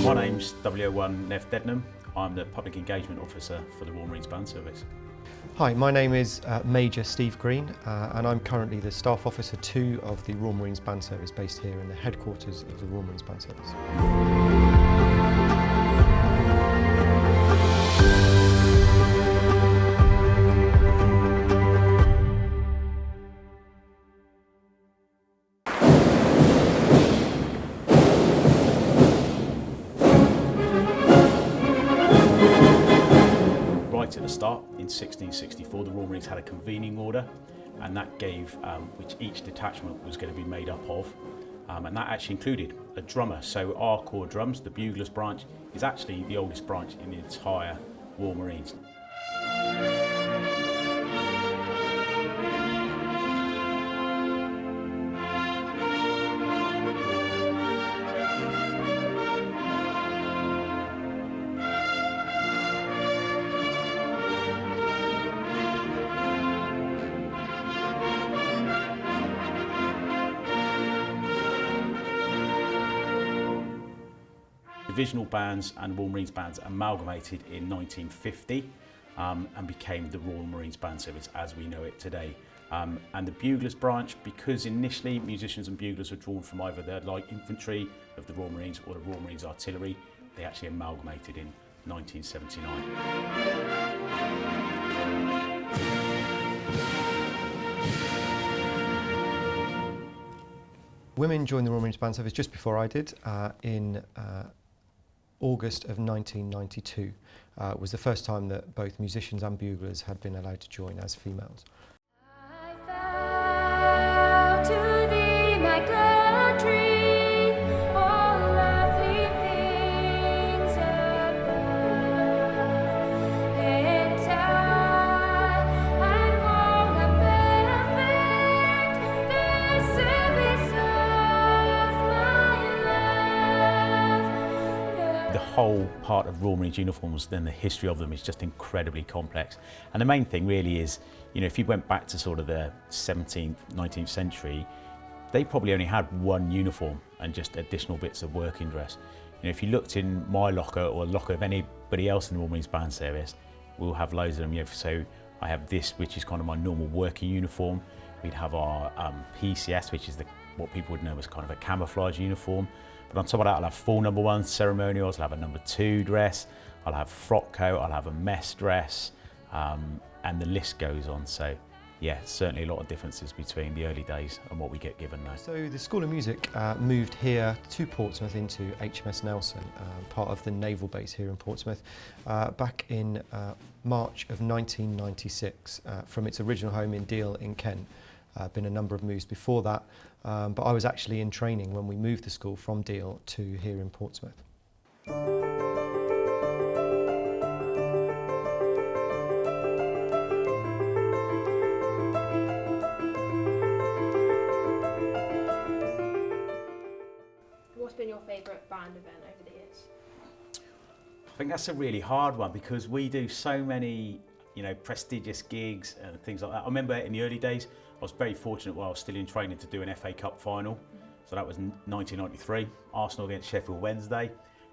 My name's W01 Nev Dednam. I'm the Public Engagement Officer for the Royal Marines Band Service. Hi, my name is Major Steve Green and I'm currently the Staff Officer 2 of the Royal Marines Band Service based here in the headquarters of the Royal Marines Band Service. Right at the start, in 1664, the Royal Marines had a convening order, and that gave which each detachment was going to be made up of, and that actually included a drummer. So our corps drums, the buglers branch, is actually the oldest branch in the entire Royal Marines. Divisional bands and Royal Marines bands amalgamated in 1950 and became the Royal Marines Band Service as we know it today. And the buglers branch, because initially musicians and buglers were drawn from either the light infantry of the Royal Marines or the Royal Marines Artillery, they actually amalgamated in 1979. Women joined the Royal Marines Band Service just before I did in August of 1992 was the first time that both musicians and buglers had been allowed to join as females. I vow to thee, my country, all lovely things above, entire and whole and perfect, the service of my love. The whole part of Royal Marines uniforms, then the history of them is just incredibly complex. And the main thing really is, you know, if you went back to sort of the 17th, 19th century, they probably only had one uniform and just additional bits of working dress. You know, if you looked in my locker or the locker of anybody else in the Royal Marines Band Service, we'll have loads of them. You know, so I have this, which is kind of my normal working uniform. We'd have our PCS, which is what people would know as kind of a camouflage uniform. But on top of that, I'll have full number 1 ceremonials, I'll have a number 2 dress, I'll have frock coat, I'll have a mess dress, and the list goes on. So yeah, certainly a lot of differences between the early days and what we get given now. So the School of Music moved here to Portsmouth into HMS Nelson, part of the naval base here in Portsmouth, back in March of 1996 from its original home in Deal in Kent. Been a number of moves before that, but I was actually in training when we moved the school from Deal to here in Portsmouth. What's been your favourite band event over the years? I think that's a really hard one because we do so many, you know, prestigious gigs and things like that. I remember in the early days, I was very fortunate while I was still in training to do an FA Cup final. So that was 1993, Arsenal against Sheffield Wednesday.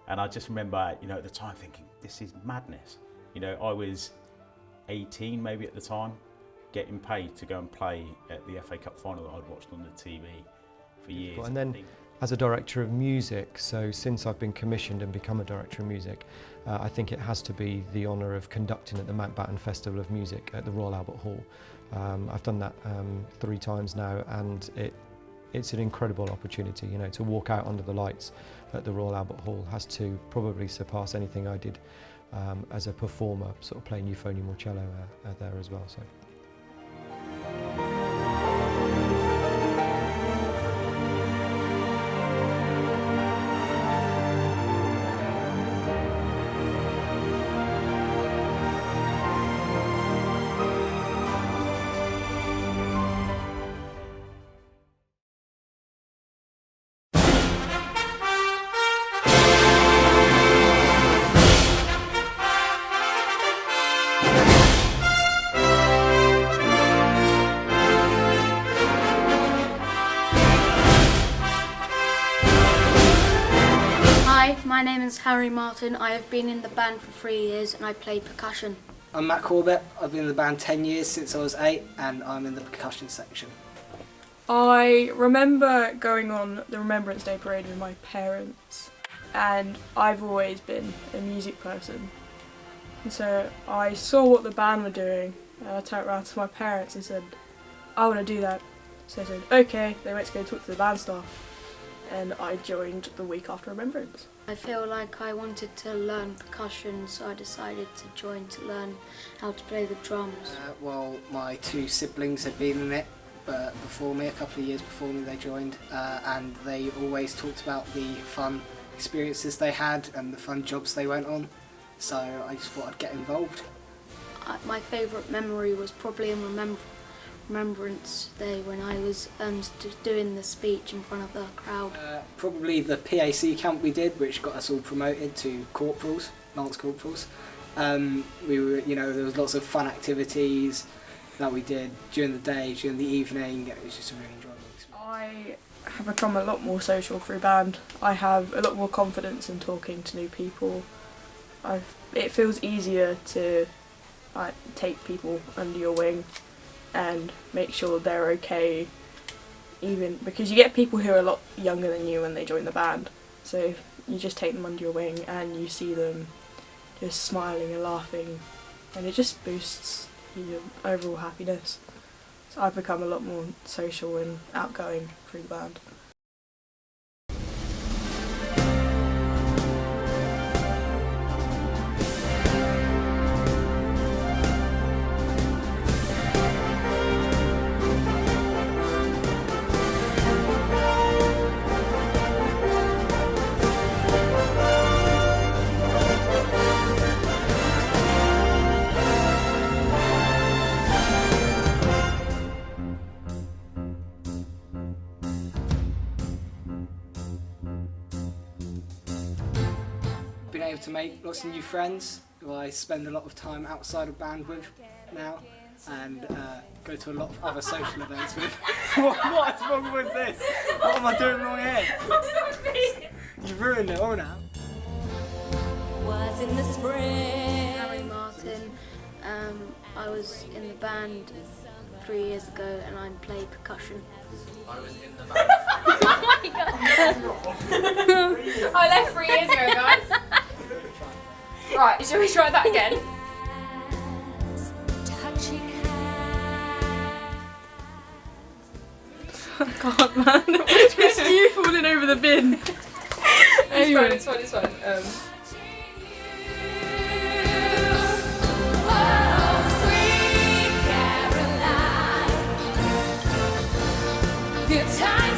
And I just remember, you know, at the time thinking, this is madness. You know, I was 18 maybe at the time, getting paid to go and play at the FA Cup final that I'd watched on the TV for years. And then as a director of music, so since I've been commissioned and become a director of music, I think it has to be the honour of conducting at the Mountbatten Festival of Music at the Royal Albert Hall. I've done that 3 times now, and it's an incredible opportunity. You know, to walk out under the lights at the Royal Albert Hall has to probably surpass anything I did as a performer, sort of playing euphonium or cello there as well. So. My name is Harry Martin. I have been in the band for 3 years and I play percussion. I'm Matt Corbett. I've been in the band 10 years since I was 8 and I'm in the percussion section. I remember going on the Remembrance Day parade with my parents, and I've always been a music person. And so I saw what the band were doing and I turned around to my parents and said, I want to do that. So they said, okay. They went to go talk to the band staff and I joined the week after Remembrance. I feel like I wanted to learn percussion, so I decided to join to learn how to play the drums. Well, my 2 siblings had been in it before me, a couple of years before me they joined, and they always talked about the fun experiences they had and the fun jobs they went on, so I just thought I'd get involved. My favourite memory was probably in Remembrance Day when I was doing the speech in front of the crowd. Probably the PAC camp we did, which got us all promoted to corporals, lance corporals. We were, there was lots of fun activities that we did during the day, during the evening. It was just a really enjoyable experience. I have become a lot more social through band. I have a lot more confidence in talking to new people. It feels easier to take people under your wing and make sure they're okay, even because you get people who are a lot younger than you when they join the band. So you just take them under your wing and you see them just smiling and laughing, and it just boosts your overall happiness. So I've become a lot more social and outgoing through the band. Been able to make lots of new friends who I spend a lot of time outside of band with now, and go to a lot of other social events with. What's wrong with this? What am I doing wrong here? You've ruined it all now. Was in the spring. Harry Martin. I was in the band 3 years ago and I play percussion. I was in the band. Oh my god! I left 3 years ago, guys. Right, shall we try that again? Touching I can't, man. It's just you falling over the bin. Anyway. It's fine. Caroline, your time